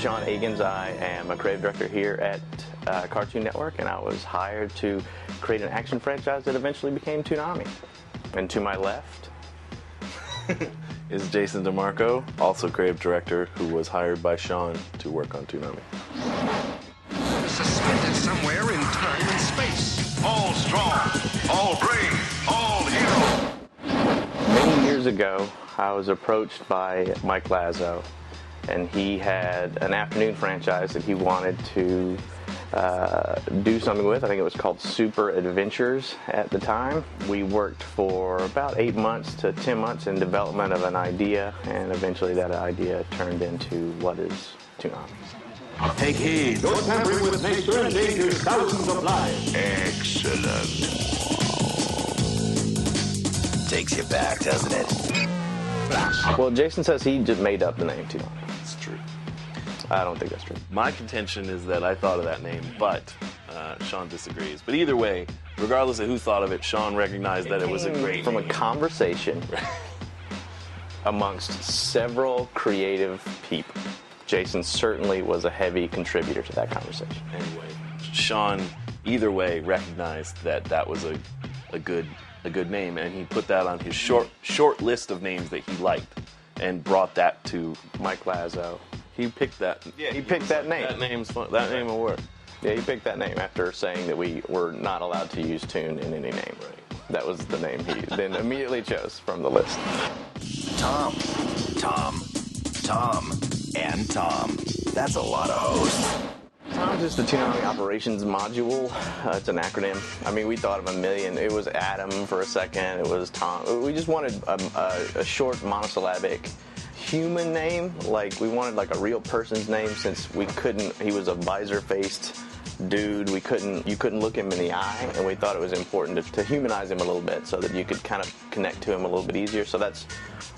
Sean Akins. I am a creative director here at Cartoon Network, and I was hired to create an action franchise that eventually became Toonami. And to my left is Jason DeMarco, also creative director, who was hired by Sean to work on Toonami. Suspended somewhere in time and space. All strong, all brave, all hero. Many years ago, I was approached by Mike Lazo, and he had an afternoon franchise that he wanted to do something with. I think it was called Super Adventures at the time. We worked for about 8 months to 10 months in development of an idea, and eventually that idea turned into what is Toonami. Take heed, don't tamper with nature endangers thousands of lives. Excellent. Takes you back, doesn't it? Well, Jason says he just made up the name Toonami. It's true. I don't think that's true. My contention is that I thought of that name, but Sean disagrees. But either way, regardless of who thought of it, Sean recognized that it was a great from name. a conversation amongst several creative people. Jason certainly was a heavy contributor to that conversation. Anyway, Sean, either way, recognized that that was a good name, and he put that on his short list of names that he liked, and brought that to Mike Lazo. He picked that. Yeah, he picked that name. That name's fun. That name will work. Yeah, he picked that name after saying that we were not allowed to use Toon in any name. Right. That was the name he then immediately chose from the list. Tom, and Tom. That's a lot of hosts. Tom's just the Toonami Operations Module. It's an acronym. I mean, we thought of a million. It was Adam for a second. It was Tom. We just wanted a short monosyllabic human name. Like, we wanted like a real person's name, since we couldn't. He was a visor-faced dude. You couldn't look him in the eye, and we thought it was important to humanize him a little bit so that you could kind of connect to him a little bit easier. So that's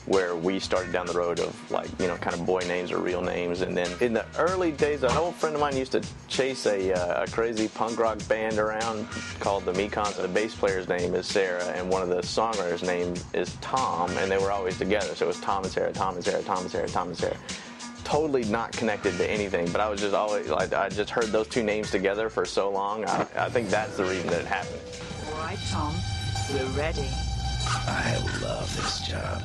where we started down the road of, like, you know, kind of boy names or real names. And then in the early days, an old friend of mine used to chase a crazy punk rock band around called the Mekons. The bass player's name is Sarah, and one of the songwriters' name is Tom, and they were always together. So it was Tom and Sarah, Tom and Sarah, Tom and Sarah, Tom and Sarah. Totally not connected to anything, but I was just always, like, I just heard those two names together for so long. I think that's the reason that it happened. All right, Tom, we're ready. I love this job.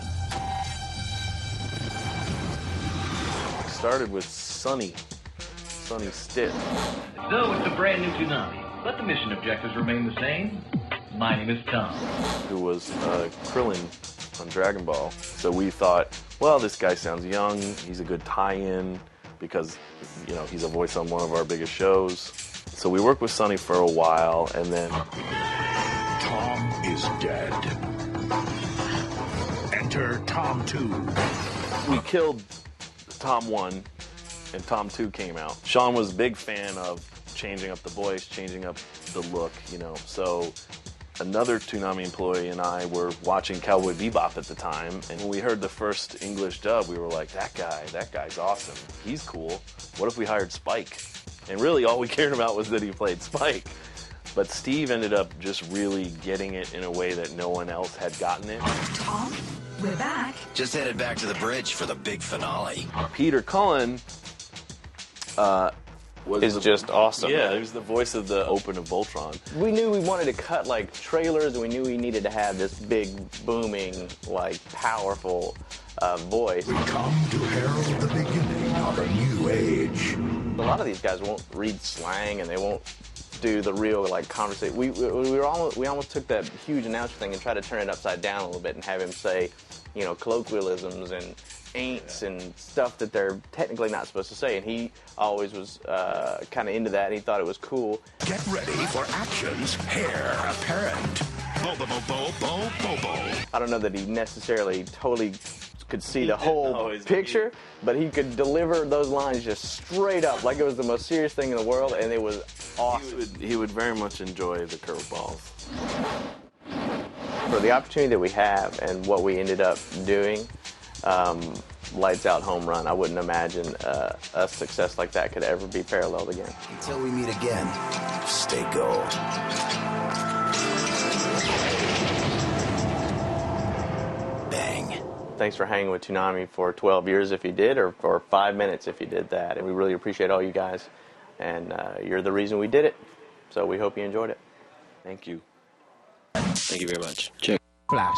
Started with Sonny Stitt. So it's a brand new Toonami, but the mission objectives remain the same. My name is Tom. Who was Krillin on Dragon Ball. So we thought, well, this guy sounds young. He's a good tie-in because, you know, he's a voice on one of our biggest shows. So we worked with Sonny for a while, and then Tom is dead. Enter Tom 2. we killed Tom 1, and Tom 2 came out. Sean was a big fan of changing up the voice, changing up the look, you know. So another Toonami employee and I were watching Cowboy Bebop at the time, and when we heard the first English dub, we were like, that guy's awesome. He's cool. What if we hired Spike? And really all we cared about was that he played Spike. But Steve ended up just really getting it in a way that no one else had gotten it. Tom, we're back. Just headed back to the bridge for the big finale. Peter Cullen Is just awesome. Yeah, he was the voice of the Open of Voltron. We knew we wanted to cut, like, trailers, and we knew we needed to have this big, booming, like, powerful voice. We come to herald the beginning of a new age. A lot of these guys won't read slang, and they won't do the real, like, conversation. We almost took that huge announcer thing and tried to turn it upside down a little bit and have him say, you know, colloquialisms and ain'ts and stuff that they're technically not supposed to say, and he always was kind of into that, and he thought it was cool. Get ready for actions, heir apparent. Bo-bo-bo-bo-bo-bo. I don't know that he necessarily totally could see the whole picture, but he could deliver those lines just straight up, like it was the most serious thing in the world, and it was awesome. He would very much enjoy the curveballs. For the opportunity that we have and what we ended up doing, lights out home run. I wouldn't imagine a success like that could ever be paralleled again. Until we meet again, stay gold. Bang. Thanks for hanging with Toonami for 12 years if you did, or for 5 minutes if you did that. And we really appreciate all you guys. And you're the reason we did it. So we hope you enjoyed it. Thank you. Thank you very much. Check. Flash.